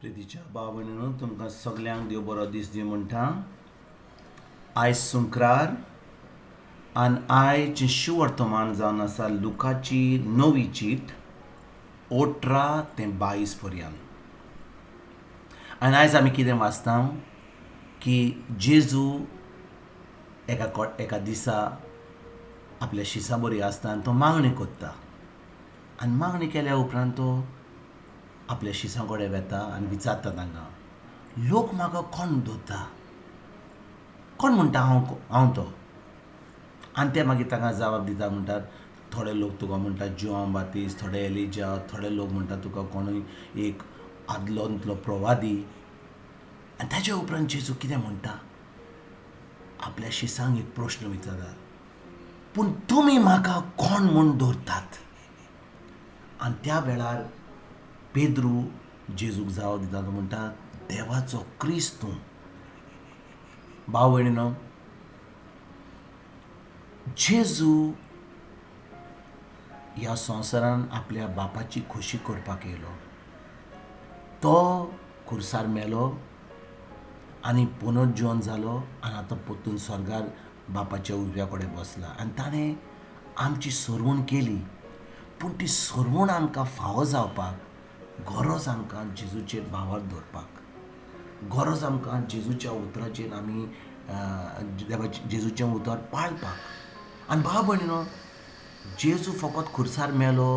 प्रितीच्या बाबणीनो तुमकां सगल्यांक देव बरो दीस दिवं म्हणटा. आयज सुंक्रार आनी आयज शुवर्तमान जावन आसा लुकाची 9वी चीट 18 ते 22 पर्यंत. आनी आयज आमी कितें वाचता की जेजू एका दिसा आपल्या शिसा बरी आसता आनी तो मागणी कोत्ता. आनी मागणी केल्या उपरांत तो आपल्या शिसां कडेन वेता आनी विचारता तांकां, लोक म्हाका कोण धरता, कोण म्हणटा हांव तो. आनी ते मागीर तांकां जबाब दिता. म्हणटात थोडे लोक तुका म्हणटा जॉन बातिस्ट, थोडे एलिजा, थोडे लोक म्हणटा तुका कोणूय एक आदलोंतलो प्रवादी. आनी ताचे उपरांत जेजू कितें म्हणटा, आपल्या शिसांक एक प्रश्न विचारता, पूण तुमी म्हाका कोण म्हूण धरतात. आनी त्या वेळार पेद्रू जेजूक जावो दिता. तो म्हणटा, देवाचो क्रिस्त तूं. भाव भयणीनो, जेजू ह्या संवसारान आपल्या बापाची खोशी करपाक येयलो. तो खुर्सार मेलो आनी पुनर्जीवन जालो आनी आतां परतून स्वर्गार बापाच्या उजव्या कडेन बसला. आनी ताणें आमची सरवण केली. पूण ती सरवण आमकां फावो जावपाक गरज आमकां जेजूचेर भावार दवरपाक, गरज आमकां जेजूच्या उतराचेर आमी जेजूचें उतर पाळपाक. आनी भाव भयणीनो, जेजू फकत खुर्सार मेलो,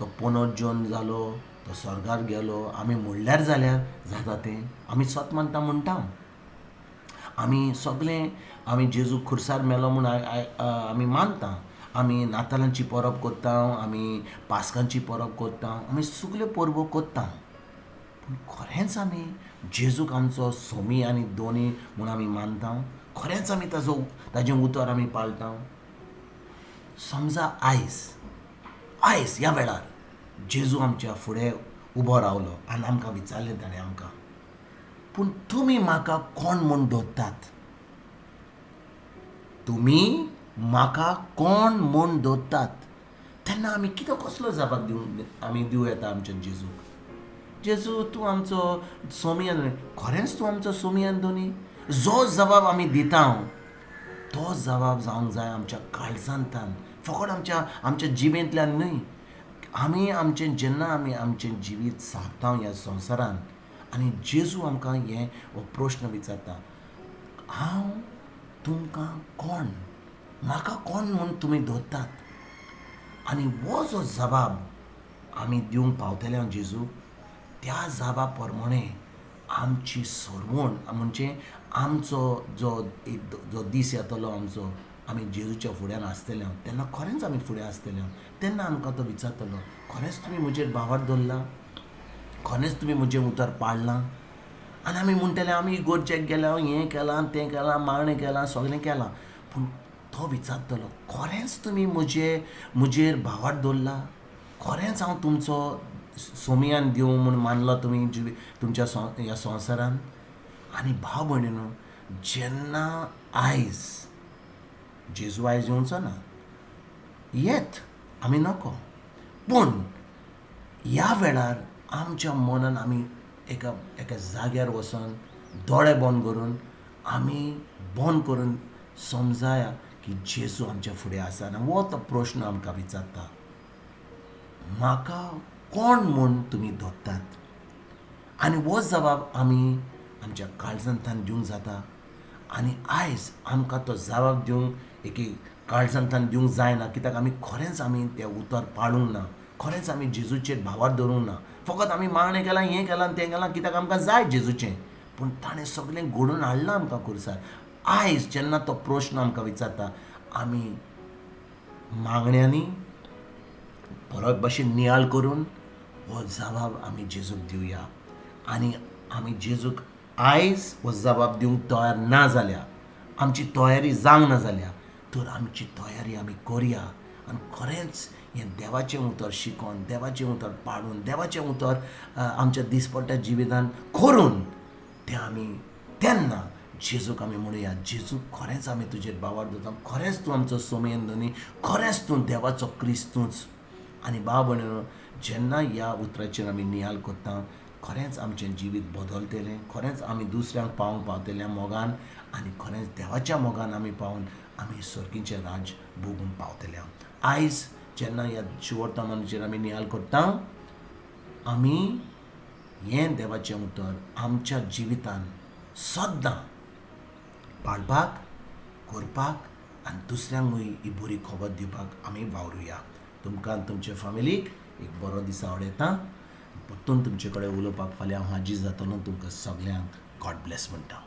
तो पुनर्जीवन जालो, तो स्वर्गार गेलो, आमी म्हणल्यार जाल्यार जाता तें आमी सत मानता म्हणटा. आमी सगळें आमी जेजू खुर्सार मेलो म्हूण आमी मानता. आमी नातालांची परब करता, आमी पास्कांची परब करता, आमी सगल्यो परबो करता. पूण खरेंच आमी जेजूक आमचो सोमी आनी दोनी म्हूण आमी मानता. खरेंच आमी ताजें उतर आमी पाळटा. समजा आयज ह्या वेळार जेजू आमच्या फुडें उबो रावलो आनी आमकां विचारलें ताणें आमकां, पूण तुमी म्हाका कोण म्हूण धरतात. तुमी म्हाका कोण म्हूण धरतात. तेन्ना आमी कितें कसलो जबाब दिवं येता आमच्या जेजूक. जेजू तूं आमचो सोमी आनी खरेंच तूं आमचो सोमी आनी दोनी. जो जबाब आमी दिता तो जबाब जावंक जाय आमच्या काळजांतल्यान, फकत आमच्या जिबेंतल्यान न्हय. जेन्ना आमी आमचें जिवीत सारता ह्या संवसारान आनी जेजू आमकां हो प्रश्न विचारता, हांव तुमकां कोण, म्हाका कोण म्हूण तुमी धरतात. आनी हो जो जबाब आमी दिवंक पावतले जेजू, त्या जबाबा प्रमाणें आमची सरवण म्हणजे आमचो जो दीस येतलो आमचो, आमी जेजूच्या फुड्यान आसतले तेन्ना खरेंच आमी फुडें आसतले. तेन्ना आमकां तो विचारतलो, खरेंच तुमी म्हजेर भावार दवरला, खरेंच तुमी म्हजें उतर पाळलां. आनी आमी म्हणटले आमी इगोर्जेक गेल्या, हें केलां तें केलां, मागणें केलां, सगळें केलां. पूण तो विचारतलो, खरेंच तुमी म्हजेर भावार दवरला, खरेंच हांव तुमचो सोमियान देव म्हूण मानलो तुमी तुमच्या ह्या संवसारान. आनी भाव भयणीनो, जेन्ना आयज जेजू आयज येवचो ना, येत आमी नको, पूण ह्या वेळार आमच्या मनान आमी एका जाग्यार वचून दोळे बंद करून आमी बंद करून समजाया की जेजू आमच्या फुडें आसा. आनी हो तो प्रश्न आमकां विचारता, म्हाका कोण म्हूण तुमी धरतात. आनी हो जबाब आमी आमच्या काळजांतल्यान दिवंक जाता. आनी आयज आमकां तो जबाब दिवंक एक काळजांतल्यान दिवंक जायना, कित्याक खरेंच आमी तें उतर पाळूंक ना, खरेंच आमी जेजूचेर भावार धरूंक ना. फकत आमी मागणें केलां, हें केलां तें केलां, कित्याक आमकां जाय जेजूचें. पूण ताणें सगळें घडोवन हाडलां आमकां खुर्सार. आयज जेन्ना तो प्रश्न आमकां विचारता, आमी मागण्यांनी परत भशेन नियाळ करून हो जबाब आमी जेजूक दिवया. आनी आमी जेजूक आयज हो जबाब दिवंक तयार ना जाल्यार, आमची तयारी जावंक ना जाल्यार, तर आमची तयारी आमी करया. आनी खरेंच हें देवाचें उतर शिकोवन, देवाचें उतर पाळून, देवाचें उतर आमच्या दिसपट्ट्या जिवितान करून तेन्ना जेजूक आमी म्हणुया, जेजू खरेंच आमी तुजेर भावार दवरता, खरेंच तूं आमचो सोमेन दोनी, खरेंच तूं देवाचो क्रिस्त तूंच. आनी भाव भयणीनो, जेन्ना ह्या उतराचेर आमी नियाळ करता खरेंच आमचें जिवीत बदलतलें, खरेंच आमी दुसऱ्यांक पावोवंक पावतले मोगान आनी खरेंच देवाच्या मोगान आमी पावून आमी सर्गीचें राज भोगूंक पावतले. आयज जेन्ना ह्या शिवोर्तमानाचेर आमी नियाळ करता, आमी हें देवाचें उतर आमच्या जिवितान सद्दां पाळपाक, करपाक आनी दुसऱ्यांकूय ही बरी खबर दिवपाक आमी वावरुया. तुमकां आनी तुमचे फॅमिलीक एक बरो दीस आवडयता. परतून तुमचे कडेन उलोवपाक फाल्यां हांव हाजीर जातलो. तुमकां सगल्यांक गॉड ब्लेस म्हणटा.